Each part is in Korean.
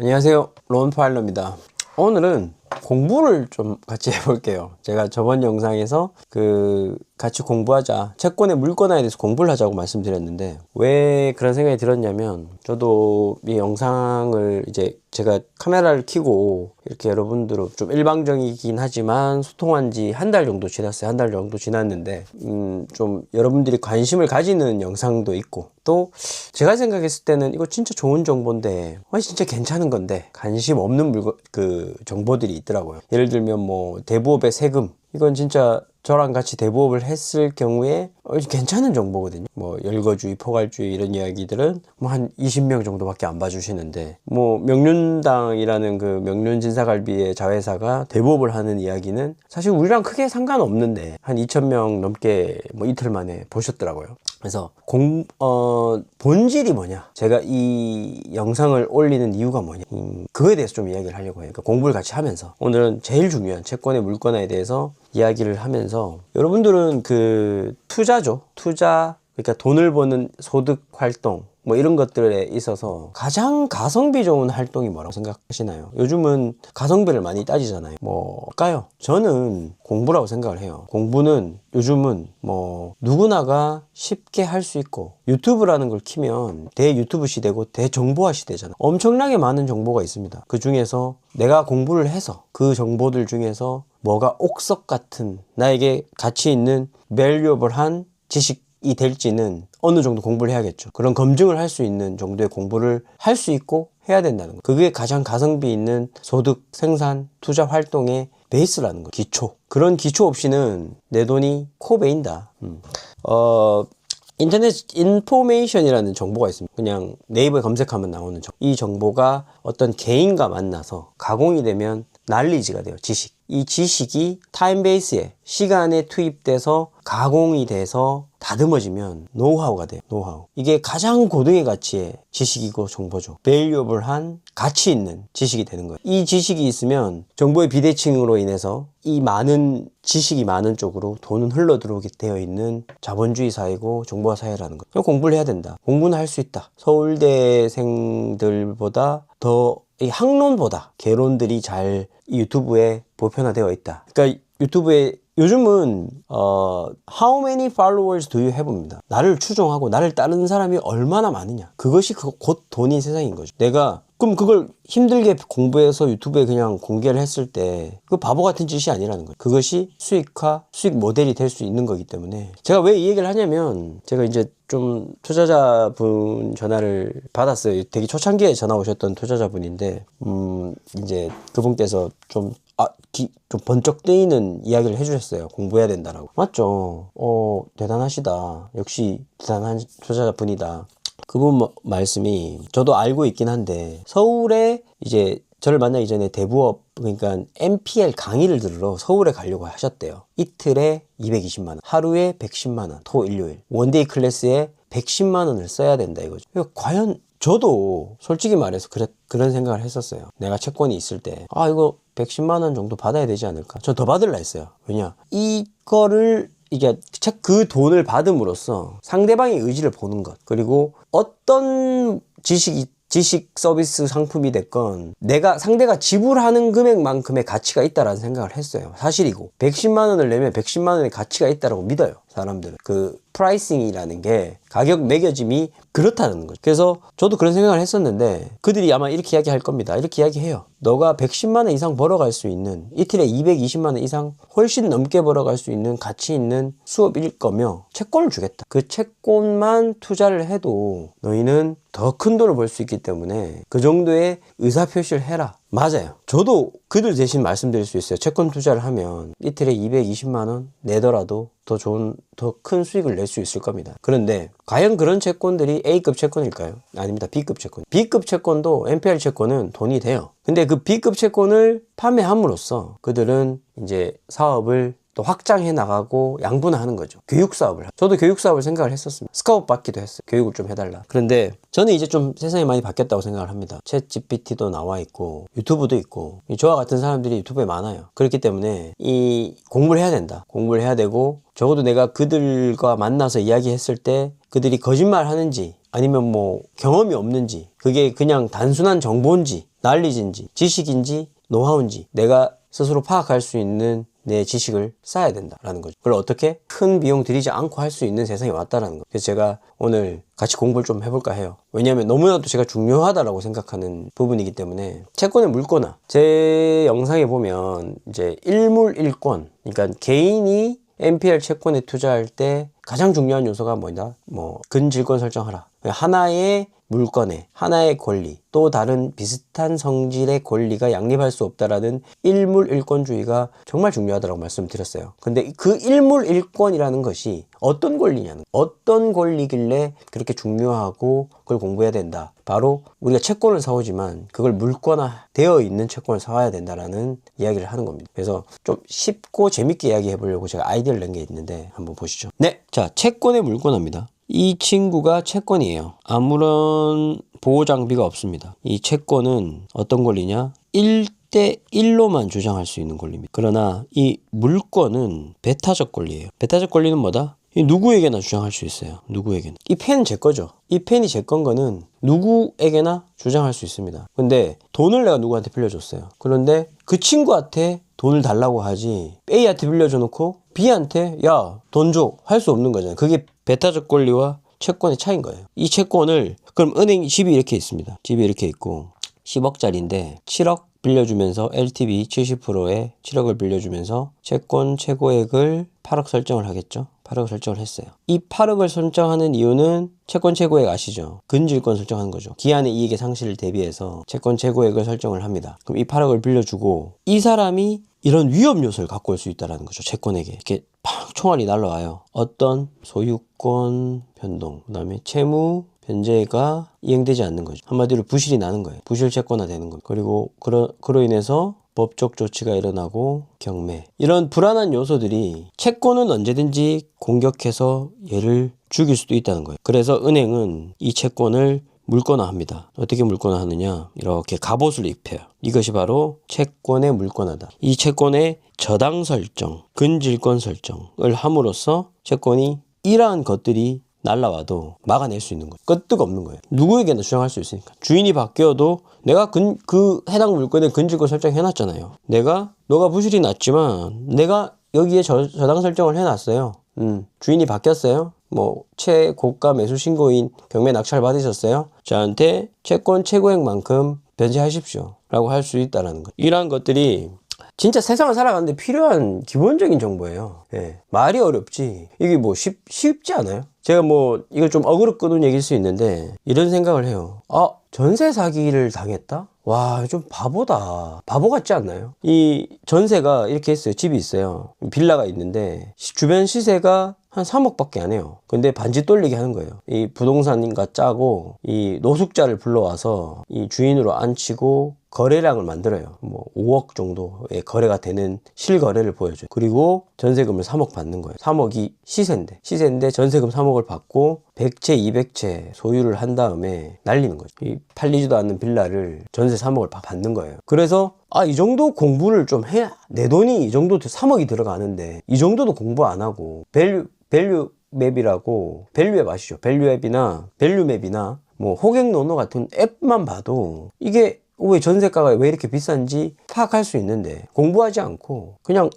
안녕하세요, 론파일러입니다. 오늘은 공부를 좀 같이 해볼게요. 제가 저번 영상에서 같이 공부하자, 채권의 물권화에 대해서 공부를 하자고 말씀드렸는데, 왜 그런 생각이 들었냐면, 저도 이 영상을 이제 제가 카메라를 켜고 이렇게 여러분들은 좀 일방적이긴 하지만 소통한 지 한 달 정도 지났어요. 한 달 정도 지났는데 좀 여러분들이 관심을 가지는 영상도 있고, 또 제가 생각했을 때는 이거 진짜 좋은 정보인데, 진짜 괜찮은 건데 관심 없는 정보들이 있더라고요. 예를 들면 뭐 대부업의 세금, 이건 진짜 저랑 같이 대부업을 했을 경우에 괜찮은 정보거든요. 뭐 열거주의, 포괄주의 이런 이야기들은 뭐 한 20명 정도밖에 안 봐주시는데, 뭐 명륜당이라는 그 명륜진사갈비의 자회사가 대부업을 하는 이야기는 사실 우리랑 크게 상관없는데 한 2,000명 넘게 뭐 이틀 만에 보셨더라고요. 그래서 본질이 뭐냐, 제가 이 영상을 올리는 이유가 뭐냐, 그거에 대해서 좀 이야기를 하려고 해요. 그러니까 공부를 같이 하면서 오늘은 제일 중요한 채권의 물권화에 대해서 이야기를 하면서, 여러분들은 투자죠. 투자, 그러니까 돈을 버는 소득 활동, 뭐 이런 것들에 있어서 가장 가성비 좋은 활동이 뭐라고 생각하시나요? 요즘은 가성비를 많이 따지잖아요. 뭘까요? 저는 공부라고 생각을 해요. 공부는 요즘은 뭐 누구나가 쉽게 할 수 있고, 유튜브라는 걸 키면 대유튜브 시대고 대정보화 시대잖아요. 엄청나게 많은 정보가 있습니다. 그 중에서 내가 공부를 해서 그 정보들 중에서 뭐가 옥석 같은, 나에게 가치 있는 밸류어블한 지식이 될지는 어느 정도 공부를 해야겠죠. 그런 검증을 할 수 있는 정도의 공부를 할 수 있고 해야 된다는 거. 그게 가장 가성비 있는 소득, 생산, 투자 활동의 베이스라는 거. 기초. 그런 기초 없이는 내 돈이 코 베인다. 인터넷 인포메이션이라는 정보가 있습니다. 그냥 네이버에 검색하면 나오는 이 정보가 어떤 개인과 만나서 가공이 되면 날리지가 돼요. 지식. 이 지식이 타임베이스에, 시간에 투입돼서 가공이 돼서 다듬어지면 노하우가 돼요. 노하우. 이게 가장 고등의 가치의 지식이고 정보죠. 밸류어블한, 가치 있는 지식이 되는 거예요. 이 지식이 있으면 정보의 비대칭으로 인해서 이 많은 지식이 많은 쪽으로 돈은 흘러들어오게 되어 있는 자본주의 사회고 정보화 사회라는 거예요. 공부를 해야 된다. 공부는 할 수 있다. 서울대생들보다 더, 이 학론보다 개론들이 잘 이 유튜브에 보편화되어 있다. 그러니까 유튜브에 요즘은 How many followers do you have입니다. 나를 추종하고 나를 따르는 사람이 얼마나 많으냐, 그것이 곧 돈인 세상인 거죠. 내가 그럼 그걸 힘들게 공부해서 유튜브에 그냥 공개를 했을 때 그 바보 같은 짓이 아니라는 거예요. 그것이 수익화, 수익 모델이 될 수 있는 거기 때문에. 제가 왜 이 얘기를 하냐면, 제가 이제 좀 투자자분 전화를 받았어요. 되게 초창기에 전화 오셨던 투자자분인데, 이제 그분께서 좀 번쩍 뜨이는 이야기를 해주셨어요. 공부해야 된다라고. 맞죠? 대단하시다. 역시 대단한 투자자분이다. 그분 말씀이 저도 알고 있긴 한데, 서울에 이제 저를 만나기 전에 대부업, 그러니까 MPL 강의를 들으러 서울에 가려고 하셨대요. 이틀에 220만원, 하루에 110만원, 토 일요일 원데이 클래스에 110만원을 써야 된다 이거죠. 과연 저도 솔직히 말해서 그런 생각을 했었어요. 내가 채권이 있을 때 이거 110만원 정도 받아야 되지 않을까. 전 더 받으려 했어요. 왜냐, 그 돈을 받음으로써 상대방의 의지를 보는 것, 그리고 어떤 지식 서비스 상품이 됐건 상대가 지불하는 금액만큼의 가치가 있다라는 생각을 했어요. 사실이고, 110만원을 내면 110만원의 가치가 있다라고 믿어요, 사람들은. 프라이싱이라는 게, 가격 매겨짐이 그렇다는 거죠. 그래서 저도 그런 생각을 했었는데, 그들이 아마 이렇게 이야기할 겁니다. 이렇게 이야기해요. 너가 110만원 이상 벌어갈 수 있는, 이틀에 220만원 이상 훨씬 넘게 벌어갈 수 있는 가치 있는 수업일 거며 채권을 주겠다. 그 채권만 투자를 해도 너희는 더 큰 돈을 벌 수 있기 때문에 그 정도의 의사표시를 해라. 맞아요. 저도 그들 대신 말씀드릴 수 있어요. 채권 투자를 하면 이틀에 220만원 내더라도 더 큰 수익을 낼 수 있을 겁니다. 그런데 과연 그런 채권들이 A급 채권일까요? 아닙니다. B급 채권. B급 채권도, MPR 채권은 돈이 돼요. 근데 그 B급 채권을 판매함으로써 그들은 이제 사업을 또 확장해 나가고 양분화하는 거죠. 교육 사업을. 저도 교육 사업을 생각을 했었습니다. 스카웃 받기도 했어요. 교육을 좀 해달라. 그런데 저는 이제 좀 세상이 많이 바뀌었다고 생각을 합니다. 챗 GPT도 나와 있고 유튜브도 있고, 저와 같은 사람들이 유튜브에 많아요. 그렇기 때문에 이 공부를 해야 된다. 공부를 해야 되고, 적어도 내가 그들과 만나서 이야기했을 때 그들이 거짓말 하는지 아니면 뭐 경험이 없는지, 그게 그냥 단순한 정보인지, 난리진지 지식인지 노하우인지 내가 스스로 파악할 수 있는 내 지식을 쌓아야 된다라는 거죠. 그걸 어떻게 큰 비용 들이지 않고 할 수 있는 세상이 왔다라는 거예요. 그래서 제가 오늘 같이 공부를 좀 해볼까 해요. 왜냐하면 너무나도 제가 중요하다라고 생각하는 부분이기 때문에. 채권의 물권화, 제 영상에 보면 이제 일물일권, 그러니까 개인이 NPL 채권에 투자할 때 가장 중요한 요소가 뭐냐, 근질권 설정하라. 하나의 물건에 하나의 권리, 또 다른 비슷한 성질의 권리가 양립할 수 없다라는 일물일권주의가 정말 중요하다고 말씀드렸어요. 근데 그 일물일권이라는 것이 어떤 권리냐는, 어떤 권리길래 그렇게 중요하고 그걸 공부해야 된다. 바로 우리가 채권을 사오지만 그걸 물권화 되어 있는 채권을 사와야 된다라는 이야기를 하는 겁니다. 그래서 좀 쉽고 재밌게 이야기해 보려고 제가 아이디어를 낸 게 있는데 한번 보시죠. 네, 자, 채권의 물권화입니다. 이 친구가 채권이에요. 아무런 보호 장비가 없습니다. 이 채권은 어떤 권리냐? 1대1로만 주장할 수 있는 권리입니다. 그러나 이 물권은 배타적 권리예요. 배타적 권리는 뭐다? 누구에게나 주장할 수 있어요. 누구에게나. 이 펜은 제 거죠. 이 펜이 제 건 거는 누구에게나 주장할 수 있습니다. 근데 돈을 내가 누구한테 빌려줬어요. 그런데 그 친구한테 돈을 달라고 하지 A한테 빌려줘 놓고 B한테 야, 돈 줘 할 수 없는 거잖아요. 그게 배타적 권리와 채권의 차이인 거예요. 이 채권을 그럼 은행 집이 이렇게 있습니다. 집이 이렇게 있고 10억짜리인데 7억 빌려주면서 LTV 70%에 7억을 빌려주면서 채권 최고액을 8억 설정을 하겠죠. 8억 설정을 했어요. 이 8억을 설정하는 이유는 채권 최고액 아시죠? 근질권 설정하는 거죠. 기한의 이익의 상실을 대비해서 채권 최고액을 설정을 합니다. 그럼 이 8억을 빌려주고 이 사람이 이런 위험 요소를 갖고 올 수 있다는 거죠. 채권에게 이렇게 팍 총알이 날라와요. 어떤 소유권 변동, 그 다음에 채무 변제가 이행되지 않는 거죠. 한마디로 부실이 나는 거예요. 부실 채권화 되는 거예요. 그리고 그로 인해서 법적 조치가 일어나고 경매, 이런 불안한 요소들이 채권은 언제든지 공격해서 얘를 죽일 수도 있다는 거예요. 그래서 은행은 이 채권을 물권화합니다. 어떻게 물권화하느냐? 이렇게 갑옷을 입혀요. 이것이 바로 채권의 물권화다. 이 채권의 저당 설정, 근질권 설정을 함으로써 채권이 이러한 것들이 날라와도 막아낼 수 있는 거예요. 끄떡 없는 거예요. 누구에게나 주장할 수 있으니까. 주인이 바뀌어도 내가 그 해당 물건에 근질권 설정해놨잖아요. 너가 부실이 났지만 내가 여기에 저당 설정을 해놨어요. 주인이 바뀌었어요. 최고가 매수 신고인 경매 낙찰 받으셨어요. 저한테 채권 최고액만큼 변제하십시오 라고 할 수 있다는 거. 이러한 것들이 진짜 세상을 살아가는데 필요한 기본적인 정보예요. 말이 어렵지 이게 쉽지 않아요. 제가 이걸 좀 어그로 끄는 얘기일 수 있는데 이런 생각을 해요. 전세 사기를 당했다? 와, 좀 바보다. 바보 같지 않나요? 이 전세가 이렇게 했어요. 집이 있어요. 빌라가 있는데 주변 시세가 한 3억밖에 안 해요. 근데 반지 돌리게 하는 거예요. 이 부동산인가 짜고 이 노숙자를 불러와서 이 주인으로 앉히고 거래량을 만들어요. 5억 정도의 거래가 되는 실거래를 보여줘요. 그리고 전세금을 3억 받는 거예요. 3억이 시세인데 전세금 3억을 받고 100채, 200채 소유를 한 다음에 날리는 거죠. 이 팔리지도 않는 빌라를 전세 3억을 받는 거예요. 그래서 이 정도 공부를 좀 해야, 내 돈이 이 정도 3억이 들어가는데 이 정도도 공부 안 하고 밸류 맵이라고, 밸류앱 아시죠? 밸류앱이나 밸류맵이나 호갱노노 같은 앱만 봐도 이게 왜 전세가가 왜 이렇게 비싼지 파악할 수 있는데 공부하지 않고 그냥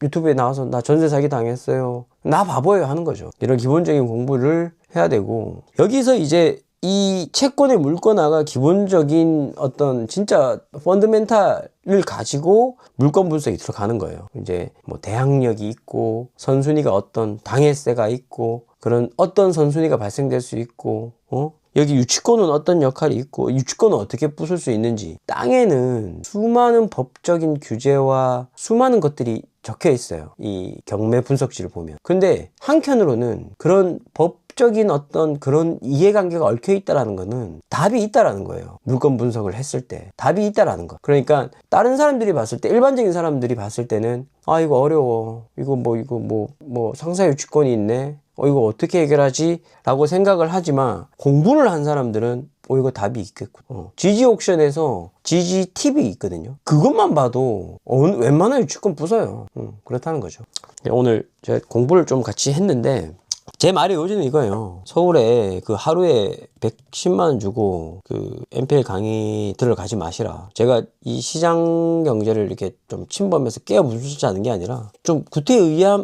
유튜브에 나와서 나 전세 사기 당했어요, 나 바보예요 하는 거죠. 이런 기본적인 공부를 해야 되고, 여기서 이제 이 채권의 물권화가 기본적인 어떤 진짜 펀더멘탈을 가지고 물권 분석이 들어가는 거예요. 이제 대항력이 있고 선순위가 어떤 당해세가 있고 그런 어떤 선순위가 발생될 수 있고 여기 유치권은 어떤 역할이 있고 유치권은 어떻게 부술 수 있는지, 땅에는 수많은 법적인 규제와 수많은 것들이 적혀 있어요. 이 경매 분석지를 보면. 근데 한켠으로는 그런 법적인 어떤 그런 이해관계가 얽혀 있다라는 거는 답이 있다라는 거예요. 물건 분석을 했을 때 답이 있다라는 거. 그러니까 다른 사람들이 봤을 때, 일반적인 사람들이 봤을 때는 이거 어려워, 이거 상사 유치권이 있네, 이거 어떻게 해결하지? 라고 생각을 하지만 공부를 한 사람들은 이거 답이 있겠고, 지지 옥션에서 지지 팁이 있거든요. 그것만 봐도 웬만한 유치권 부숴요. 그렇다는 거죠. 오늘 제가 공부를 좀 같이 했는데 제 말의 요지는 이거예요. 서울에 그 하루에 110만 원 주고 그 MPL 강의 들어가지 마시라. 제가 이 시장 경제를 이렇게 좀 침범해서 깨어 부수자는 게 아니라 좀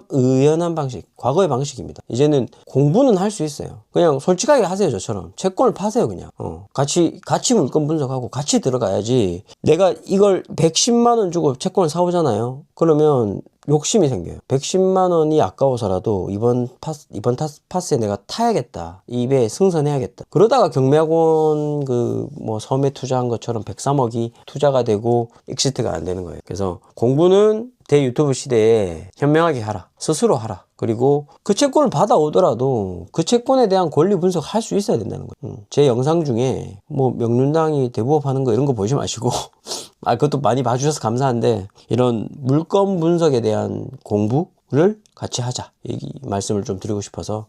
의연한 방식, 과거의 방식입니다. 이제는 공부는 할 수 있어요. 그냥 솔직하게 하세요. 저처럼 채권을 파세요. 그냥 같이 물건 분석하고 같이 들어가야지. 내가 이걸 110만 원 주고 채권을 사오잖아요. 그러면 욕심이 생겨요. 110만 원이 아까워서라도 이번 파스에 내가 타야겠다. 입에 승선해야겠다. 그러다가 경매학원 섬에 투자한 것처럼 103억이 투자가 되고 익시트가 안 되는 거예요. 그래서 공부는 대유튜브 시대에 현명하게 하라. 스스로 하라. 그리고 그 채권을 받아오더라도 그 채권에 대한 권리 분석할 수 있어야 된다는 거예요. 제 영상 중에 뭐 명륜당이 대부업하는 거 이런 거 보지 마시고 그것도 많이 봐주셔서 감사한데 이런 물건 분석에 대한 공부를 같이 하자. 이 말씀을 좀 드리고 싶어서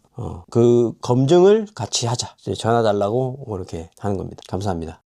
그 검증을 같이 하자. 전화 달라고 이렇게 하는 겁니다. 감사합니다.